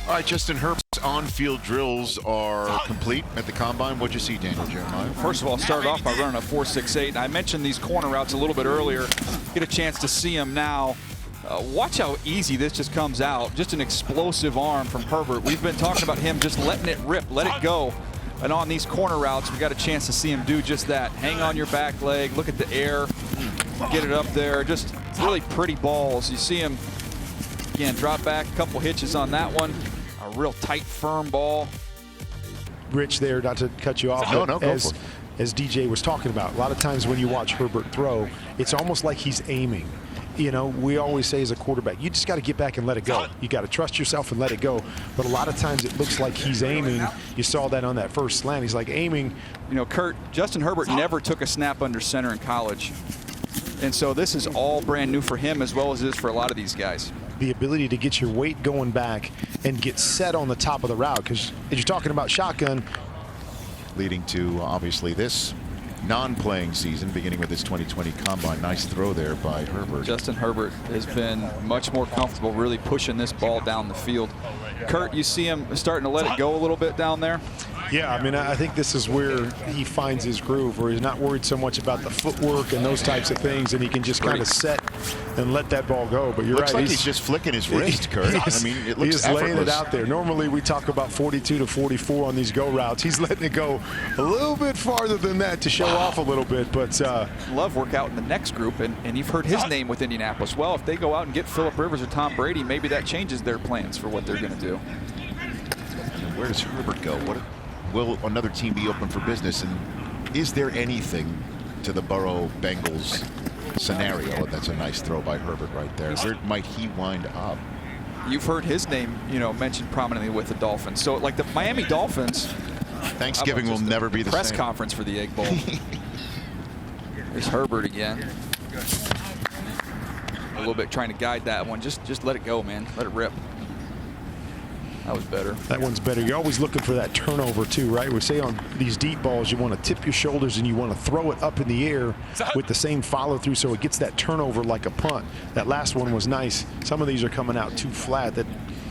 All right, Justin Herbert's on-field drills are complete at the Combine. What'd you see, Daniel Jeremiah? First of all, started off by running a 4.68. And I mentioned these corner routes a little bit earlier. Get a chance to see them now. Watch how easy this just comes out. Just an explosive arm from Herbert. We've been talking about him just letting it rip, let it go. And on these corner routes, we got a chance to see him do just that. Hang on your back leg, look at the air, get it up there. Just really pretty balls. You see him, again, drop back, a couple hitches on that one. A real tight, firm ball. Rich there, not to cut you off. No, go for it. As DJ was talking about, a lot of times when you watch Herbert throw, it's almost like he's aiming. You know, we always say as a quarterback, you just got to get back and let it go. You got to trust yourself and let it go. But a lot of times it looks like he's aiming. You saw that on that first slant. He's like aiming. You know, Kurt, Justin Herbert never took a snap under center in college. And so this is all brand new for him as well as it is for a lot of these guys. The ability to get your weight going back and get set on the top of the route, because as you're talking about shotgun, leading to obviously this non-playing season, beginning with this 2020 Combine. Nice throw there by Herbert. Justin Herbert has been much more comfortable really pushing this ball down the field. Kurt, you see him starting to let it go a little bit down there? Yeah, I mean, I think this is where he finds his groove, where he's not worried so much about the footwork and those types of things, and he can just kind of set and let that ball go. But you're looks right. Like he's just flicking his wrist, Kurt. I mean, it looks he's effortless. laying it out there. Normally, we talk about 42 to 44 on these go routes. He's letting it go a little bit farther than that to show off a little bit. But Love work out in the next group, and you've heard his name with Indianapolis. Well, if they go out and get Phillip Rivers or Tom Brady, maybe that changes their plans for what they're going to do. Where does Herbert go? Will another team be open for business? And is there anything to the Burrow Bengals scenario? That's a nice throw by Herbert right there. Where might he wind up? You've heard his name, you know, mentioned prominently with the Dolphins. So, like the Miami Dolphins, Thanksgiving will never be the press same. conference for the Egg Bowl. There's Herbert again. A little bit trying to guide that one. Just let it go, man. Let it rip. That was better. That one's better. You're always looking for that turnover too, right? We say on these deep balls, you want to tip your shoulders and you want to throw it up in the air with the same follow through so it gets that turnover like a punt. That last one was nice. Some of these are coming out too flat, that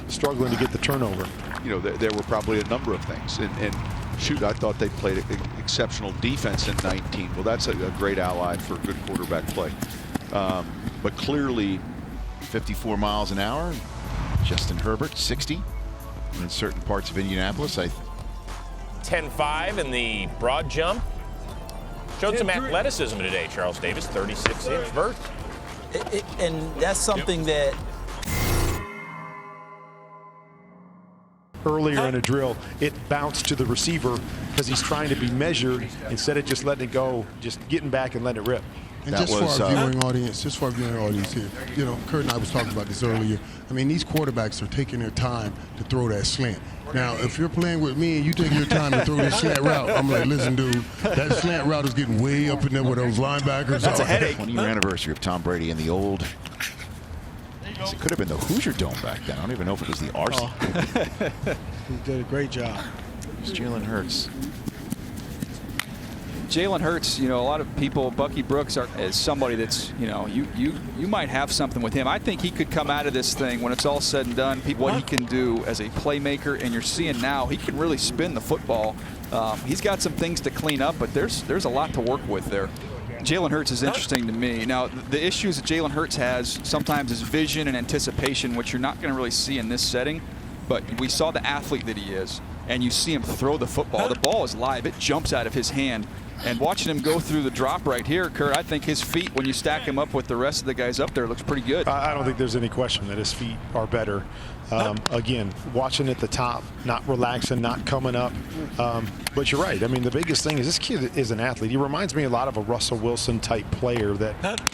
struggling to get the turnover. You know, there were probably a number of things. And shoot, I thought they played exceptional defense in 19. Well, that's a great ally for good quarterback play. But clearly 54 miles an hour. Justin Herbert, 60. In certain parts of Indianapolis, 10-5 in the broad jump. Showed some athleticism today, Charles Davis, 36-inch vert. And that's something that earlier in a drill, it bounced to the receiver because he's trying to be measured instead of just letting it go, just getting back and letting it rip. And just for our viewing audience, here, you know, Kurt and I was talking about this earlier. I mean, these quarterbacks are taking their time to throw that slant. Now, if you're playing with me and you take your time to throw this slant route, I'm like, listen, dude, that slant route is getting way up in there with those linebackers. That's a headache. 20-year anniversary of Tom Brady in the old. It could have been the Hoosier Dome back then. I don't even know if it was the RC. He did a great job. It's Jalen Hurts. Jalen Hurts, you know, a lot of people, Bucky Brooks is somebody that's, you know, you might have something with him. I think he could come out of this thing when it's all said and done, what he can do as a playmaker, and you're seeing now he can really spin the football. He's got some things to clean up, but there's a lot to work with there. Jalen Hurts is interesting to me. Now, the issues that Jalen Hurts has sometimes is vision and anticipation, which you're not going to really see in this setting, but we saw the athlete that he is, and you see him throw the football. The ball is live. It jumps out of his hand. And watching him go through the drop right here, Kurt, I think his feet, when you stack him up with the rest of the guys up there, looks pretty good. I don't think there's any question that his feet are better. Again, watching at the top, not relaxing, not coming up. But you're right. I mean, the biggest thing is this kid is an athlete. He reminds me a lot of a Russell Wilson type player.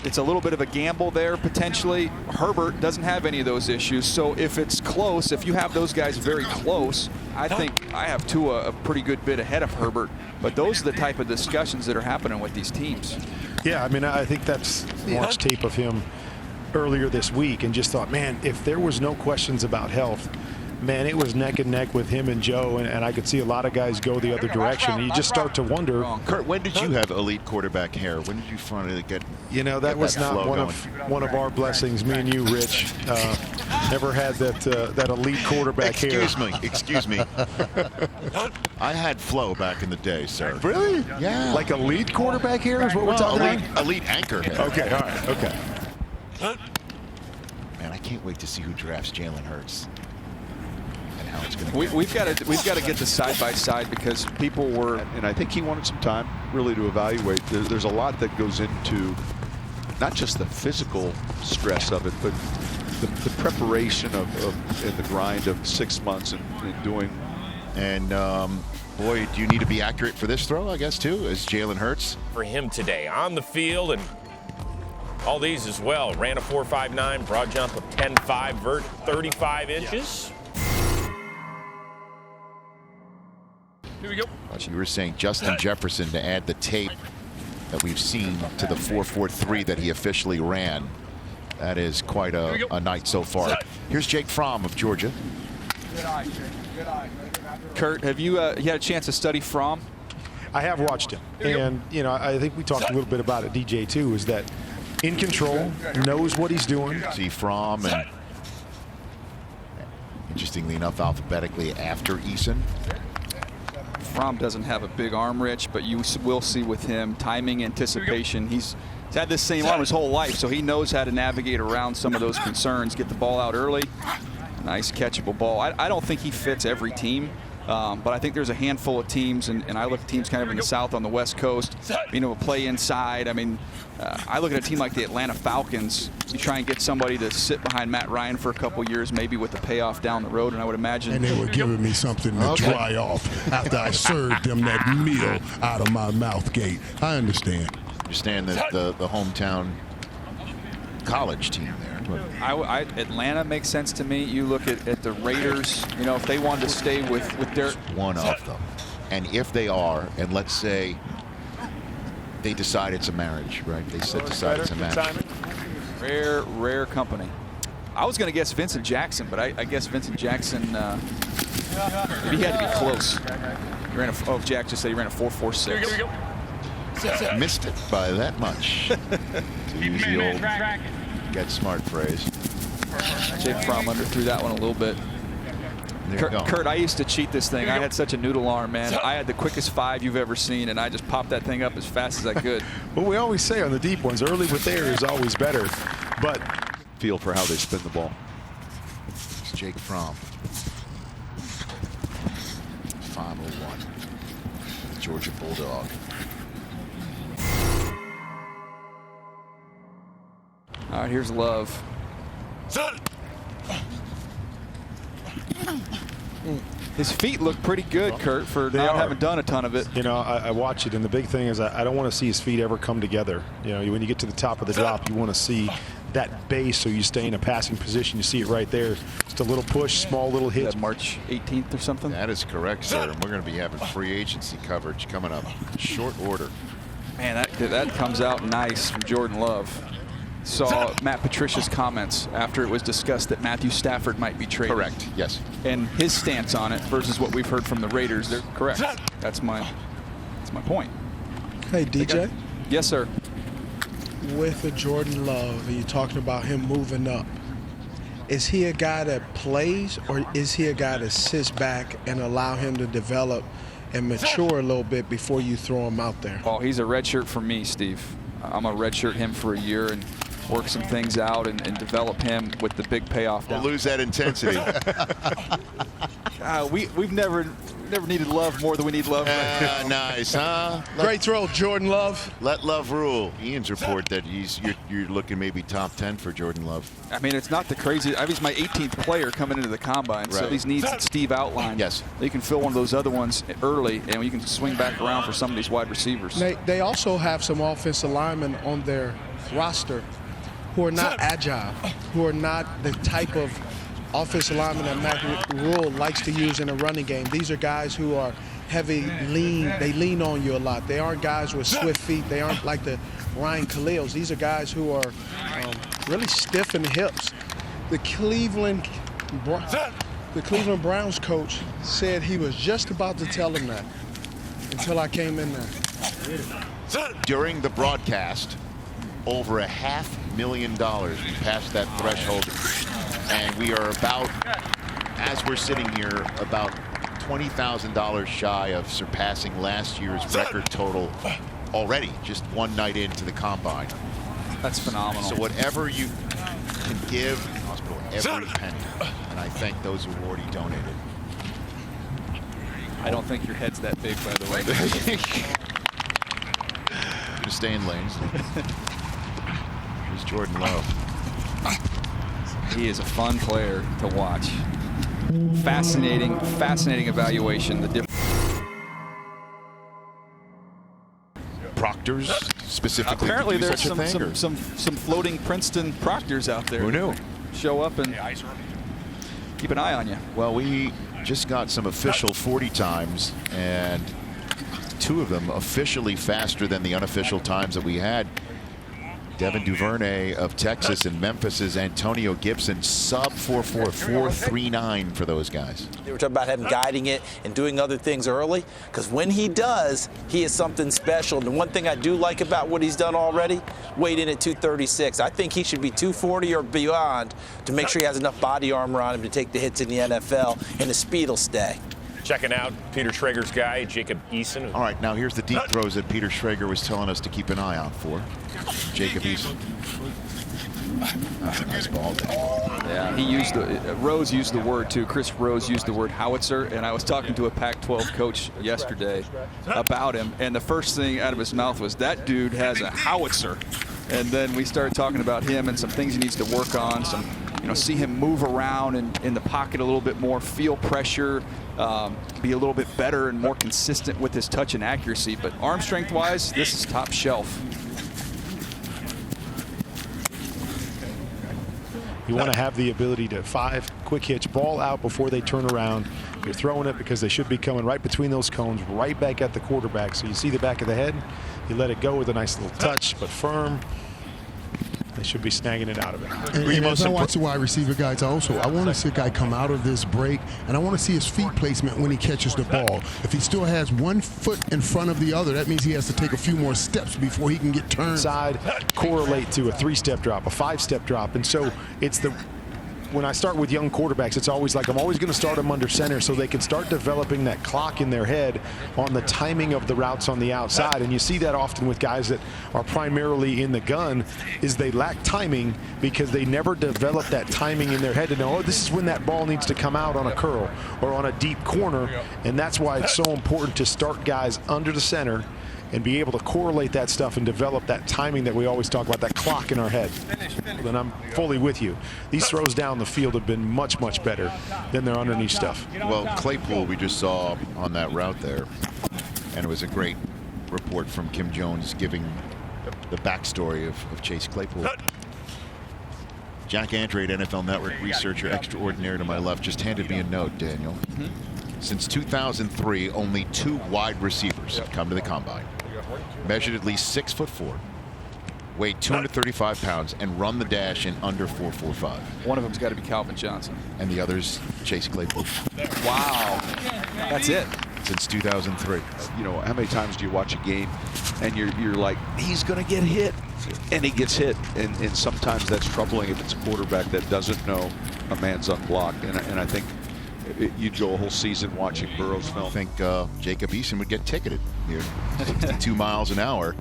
It's a little bit of a gamble there, potentially. Herbert doesn't have any of those issues. So if it's close, if you have those guys very close, I think I have Tua a pretty good bit ahead of Herbert. But those are the type of discussions that are happening with these teams. Yeah, I mean, I think that's watched tape of him earlier this week and just thought, man, if there was no questions about health, man, it was neck and neck with him and Joe, and I could see a lot of guys go the other direction. And you just start to wonder. Kurt, when did you have elite quarterback hair? When did you finally get? You know, that was not one of our blessings. Me and you, Rich, never had that elite quarterback hair. Excuse me. I had flow back in the day, sir. Really? Yeah. Like elite quarterback hair is what we're talking about? Elite anchor hair. Okay, all right, okay. Man, I can't wait to see who drafts Jalen Hurts and how it's going to go. We've got to get the side by side because people were. And I think he wanted some time really to evaluate. There's a lot that goes into not just the physical stress of it, but the preparation of and the grind of 6 months and doing. And boy, do you need to be accurate for this throw, I guess, too, as Jalen Hurts. For him today on the field and all these as well. Ran a 4.59, broad jump of 10.5, vert 35 inches. Here we go. You were saying Justin Jefferson to add the tape that we've seen to the 4.43 that he officially ran. That is quite a night so far. Here's Jake Fromm of Georgia. Good eye, Jake. Good eye. Kurt, have you had a chance to study Fromm? I have watched him, and you know, I think we talked a little bit about it, DJ, too, is that in control, knows what he's doing. See Fromm, and interestingly enough, alphabetically after Eason. Fromm doesn't have a big arm, Rich, but you will see with him timing, anticipation. He's had this same arm his whole life, so he knows how to navigate around some of those concerns, get the ball out early. Nice catchable ball. I don't think he fits every team, but I think there's a handful of teams, and I look at teams kind of in the South on the West Coast, play inside. I mean, I look at a team like the Atlanta Falcons. You try and get somebody to sit behind Matt Ryan for a couple years, maybe with the payoff down the road, and I would imagine. And they were giving me something to dry off after I served them that meal out of my mouth gate. I understand. Understand that the hometown college team there. Atlanta makes sense to me. You look at the Raiders, if they wanted to stay with their. One of them. And if they are, and let's say they decide it's a marriage, right? They decide it's a marriage. Rare company. I was going to guess Vincent Jackson, but I guess Vincent Jackson, maybe he had to be close. Jack just said he ran a 4.46. Missed it by that much. To use the old Get Smart phrase. Jake Fromm threw that one a little bit. Kurt, I used to cheat this thing. I had such a noodle arm, man. I had the quickest 5 you've ever seen, and I just popped that thing up as fast as I could. Well, we always say on the deep ones, early with air is always better. But feel for how they spin the ball. It's Jake Fromm. 501. Georgia Bulldog. All right, here's Love. His feet look pretty good, Kurt, for not having done a ton of it. I watch it, and the big thing is I don't want to see his feet ever come together. When you get to the top of the drop, you want to see that base so you stay in a passing position. You see it right there. Just a little push, small little hit. March 18th or something? That is correct, sir. And we're going to be having free agency coverage coming up. Short order. Man, that comes out nice from Jordan Love. Saw Matt Patricia's comments after it was discussed that Matthew Stafford might be traded. Correct, yes. And his stance on it versus what we've heard from the Raiders, they're correct. That's my point. Hey, DJ? Yes, sir. With a Jordan Love, and you're talking about him moving up, is he a guy that plays, or is he a guy that sits back and allow him to develop and mature a little bit before you throw him out there? Oh, he's a redshirt for me, Steve. I'm a redshirt him for a year and work some things out and develop him with the big payoff down. We'll lose that intensity. We've never needed Love more than we need Love. Nice, huh? Great throw, Jordan Love. Let Love rule. Ian's report that you're looking maybe top 10 for Jordan Love. I mean, it's not the crazy. He's my 18th player coming into the combine, so these needs that Steve outlined. Yes. You can fill one of those other ones early, and you can swing back around for some of these wide receivers. They also have some offensive linemen on their roster who are not agile, who are not the type of offensive lineman that Matt Rule likes to use in a running game. These are guys who are heavy, lean. They lean on you a lot. They aren't guys with swift feet. They aren't like the Ryan Khalils. These are guys who are The Cleveland Browns coach said he was just about to tell him that until I came in there. During the broadcast, over $500,000. We passed that threshold, and we are about, as we're sitting here, about $20,000 shy of surpassing last year's record total already, just one night into the combine. That's phenomenal. So whatever you can give the hospital, every penny, and I thank those who already donated. I don't think your head's that big, by the way. Gonna stay in lanes. Here's Jordan Love. He is a fun player to watch. Fascinating evaluation. The Proctors specifically. Apparently do there's such a thing, or? some floating Princeton proctors out there. Who knew? Show up and keep an eye on you. Well, we just got some official 40 times, and 2 of them officially faster than the unofficial times that we had. Devin Duvernay of Texas and Memphis's Antonio Gibson, sub 4.4, 4.39 for those guys. They were talking about him guiding it and doing other things early, because when he does, he is something special. And the one thing I do like about what he's done already, weighed in at 236. I think he should be 240 or beyond to make sure he has enough body armor on him to take the hits in the NFL, and the speed will stay. Checking out Peter Schrager's guy, Jacob Eason. All right, now here's the deep throws that Peter Schrager was telling us to keep an eye out for. Jacob Eason. That's a nice ball there. Yeah, he used Rose used the word too. Chris Rose used the word howitzer, and I was talking to a Pac-12 coach yesterday about him, and the first thing out of his mouth was, "That dude has a howitzer." And then we started talking about him and some things he needs to work on. Some, see him move around in the pocket a little bit more, feel pressure, be a little bit better and more consistent with his touch and accuracy. But arm strength-wise, this is top shelf. You want to have the ability to 5 quick hitch, ball out before they turn around. You're throwing it because they should be coming right between those cones, right back at the quarterback. So you see the back of the head, you let it go with a nice little touch, but firm. They should be snagging it out of it. And as I watch the wide receiver guys also, I want to see a guy come out of this break, and I want to see his feet placement when he catches the ball. If he still has one foot in front of the other, that means he has to take a few more steps before he can get turned. Side correlate to a 3-step drop, a 5-step drop. And so it's when I start with young quarterbacks, it's always like I'm always going to start them under center so they can start developing that clock in their head on the timing of the routes on the outside. And you see that often with guys that are primarily in the gun, is they lack timing because they never develop that timing in their head to know, oh, this is when that ball needs to come out on a curl or on a deep corner. And that's why it's so important to start guys under the center and be able to correlate that stuff and develop that timing that we always talk about, that clock in our head. Then I'm fully with you. These throws down the field have been much, much better than their underneath stuff. Well, Claypool we just saw on that route there, and it was a great report from Kim Jones giving the backstory of Chase Claypool. Jack Andrade, NFL Network researcher extraordinaire to my left, just handed me a note, Daniel. Since 2003, only 2 wide receivers have come to the combine. Measured at least 6'4", weighed 235 pounds, and run the dash in under 4.45. One of them's got to be Calvin Johnson. And the other's Chase Claypool. Wow. That's it. Since 2003. How many times do you watch a game and you're like, he's going to get hit, and he gets hit, and sometimes that's troubling if it's a quarterback that doesn't know a man's unblocked. And I think you'd go a whole season watching Burrow's film. I think Jacob Eason would get ticketed here. 62 miles an hour.